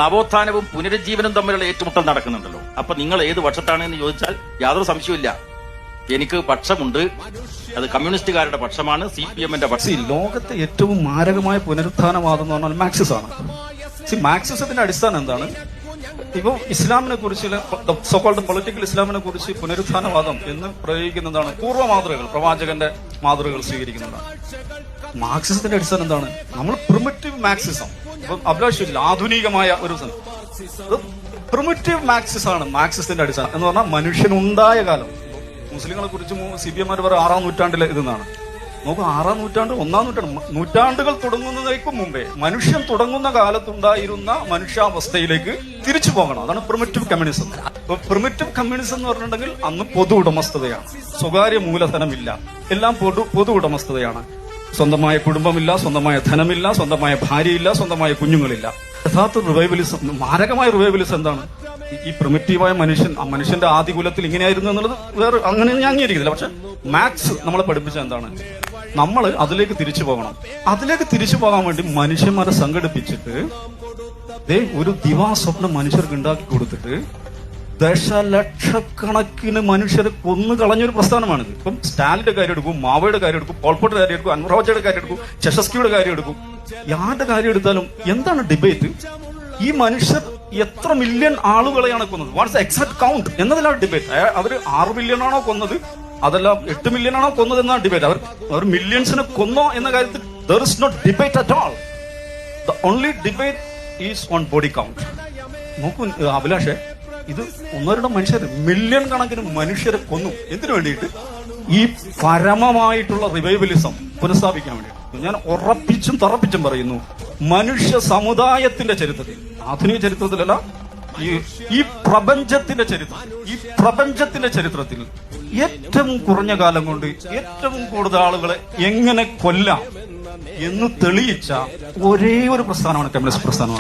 നവോത്ഥാനവും പുനരുജ്ജീവനവും തമ്മിലുള്ള ഏറ്റുമുട്ടൽ നടക്കുന്നുണ്ടല്ലോ. അപ്പൊ നിങ്ങൾ ഏത് പക്ഷത്താണ് എന്ന് ചോദിച്ചാൽ യാതൊരു സംശയമില്ല, എനിക്ക് പക്ഷമുണ്ട്. അത് കമ്മ്യൂണിസ്റ്റുകാരുടെ പക്ഷമാണ്, CPM-ന്റെ പക്ഷം. ലോകത്തെ ഏറ്റവും മാരകമായ പുനരുത്ഥാനവാദം എന്ന് പറഞ്ഞാൽ മാർക്സിസമാണ്. മാർക്സിസത്തിന്റെ അടിസ്ഥാനം എന്താണ്? ഇപ്പൊ ഇസ്ലാമിനെ കുറിച്ച്, സോക്കോൾഡ് പൊളിറ്റിക്കൽ ഇസ്ലാമിനെ കുറിച്ച് പുനരുത്ഥാനവാദം എന്ന് പ്രയോഗിക്കുന്നതാണ് പൂർവ്വ മാതൃകകൾ, പ്രവാചകന്റെ മാതൃകകൾ സ്വീകരിക്കുന്നതാണ്. മാർക്സിസത്തിന്റെ അടിസ്ഥാനം എന്താണ്? നമ്മൾ പ്രിമിറ്റീവ് മാർക്സിസം. ഇപ്പൊ അഭിലാഷിച്ചില്ല ആധുനികമായ ഒരു പ്രിമിറ്റീവ് മാർക്സിസമാണ് മാർക്സിസത്തിന്റെ അടിസ്ഥാനം എന്ന് പറഞ്ഞാൽ മനുഷ്യനുണ്ടായ കാലം. മുസ്ലിങ്ങളെ കുറിച്ച് CPM-മാർ പറയും 6-ാം നൂറ്റാണ്ടിലെ ഇതെന്നാണ്. നോക്കൂ, 6-ാം നൂറ്റാണ്ട്, 1-ാം നൂറ്റാണ്ട്, നൂറ്റാണ്ടുകൾ തുടങ്ങുന്നതിനും മുമ്പേ മനുഷ്യൻ തുടങ്ങുന്ന കാലത്തുണ്ടായിരുന്ന മനുഷ്യാവസ്ഥയിലേക്ക് തിരിച്ചു പോകണം. അതാണ് പ്രിമിറ്റീവ് കമ്മ്യൂണിസം. പ്രിമിറ്റീവ് കമ്മ്യൂണിസം എന്ന് പറഞ്ഞിട്ടുണ്ടെങ്കിൽ അന്ന് പൊതു ഉടമസ്ഥതയാണ്, സ്വകാര്യ മൂലധനമില്ല, എല്ലാം പൊതു ഉടമസ്ഥതയാണ്. സ്വന്തമായ കുടുംബമില്ല, സ്വന്തമായ ധനമില്ല, സ്വന്തമായ ഭാര്യയില്ല, സ്വന്തമായ കുഞ്ഞുങ്ങളില്ല. യഥാർത്ഥ റിവൈവലിസം, മാരകമായ റിവൈവലിസം എന്താണ്? ഈ പ്രിമിറ്റീവായ മനുഷ്യന്റെ ആദികുലത്തിൽ ഇങ്ങനെയായിരുന്നു എന്നുള്ളത് വേറെ അങ്ങനെ ഞാൻ അംഗീകരിക്കുന്നില്ല. പക്ഷെ മാക്സ് നമ്മളെ പഠിപ്പിച്ച എന്താണ്? നമ്മൾ അതിലേക്ക് തിരിച്ചു പോകണം. അതിലേക്ക് തിരിച്ചു പോകാൻ വേണ്ടി മനുഷ്യന്മാരെ സംഘടിപ്പിച്ചിട്ട് ഒരു ദിവാസ്വപ്നം മനുഷ്യർക്ക് ഉണ്ടാക്കി കൊടുത്തിട്ട് ദശലക്ഷക്കണക്കിന് മനുഷ്യരെ കൊന്നു കളഞ്ഞൊരു പ്രസ്ഥാനമാണിത്. ഇപ്പം സ്റ്റാലിന്റെ കാര്യം എടുക്കും, മാവോയുടെ കാര്യം എടുക്കും, പോൾപോട്ടിന്റെ കാര്യം എടുക്കും, അൻവറാജയുടെ കാര്യം എടുക്കും, ചെഷസ്കിയുടെ കാര്യം എടുക്കും. യാരുടെ കാര്യം എടുത്താലും എന്താണ് ഡിബേറ്റ്? ഈ മനുഷ്യർ എത്ര മില്യൺ ആളുകളെയാണ് കൊന്നത്? വാട്ട്സ് എക്സാക്ട് കൗണ്ട് എന്നതിലാണ് ഡിബേറ്റ്. അവർ 6 മില്യൺ ആണോ കൊന്നത്, അതല്ല 8 മില്യൺ ആണോ കൊന്നത് എന്നാണ് ഡിബേറ്റ്. അവർ മില്യൺസിനെ കൊന്നോ എന്ന കാര്യത്തിൽ there is no debate at all. The only debate is on body count. നോക്കൂ അഭിലാഷേ, ഇത് ഒന്നോരുടെ മനുഷ്യർ മില്യൺ കണക്കിന് മനുഷ്യരെ കൊന്നു. എന്തിനു വേണ്ടിയിട്ട്? ഈ പരമമായിട്ടുള്ള റിവൈവലിസം പുനഃസ്ഥാപിക്കാൻ വേണ്ടിയിട്ട്. ഞാൻ ഉറപ്പിച്ചും തറപ്പിച്ചും പറയുന്നു, മനുഷ്യ സമുദായത്തിന്റെ ചരിത്രത്തിൽ, ആധുനിക ചരിത്രത്തിലല്ല, ഈ പ്രപഞ്ചത്തിന്റെ ചരിത്രത്തിൽ ഏറ്റവും കുറഞ്ഞ കാലം കൊണ്ട് ഏറ്റവും കൂടുതൽ ആളുകളെ എങ്ങനെ കൊല്ലാം എന്ന് തെളിയിച്ച ഒരേ ഒരു പ്രസ്ഥാനമാണ് കമ്മ്യൂണിസ്റ്റ് പ്രസ്ഥാനം.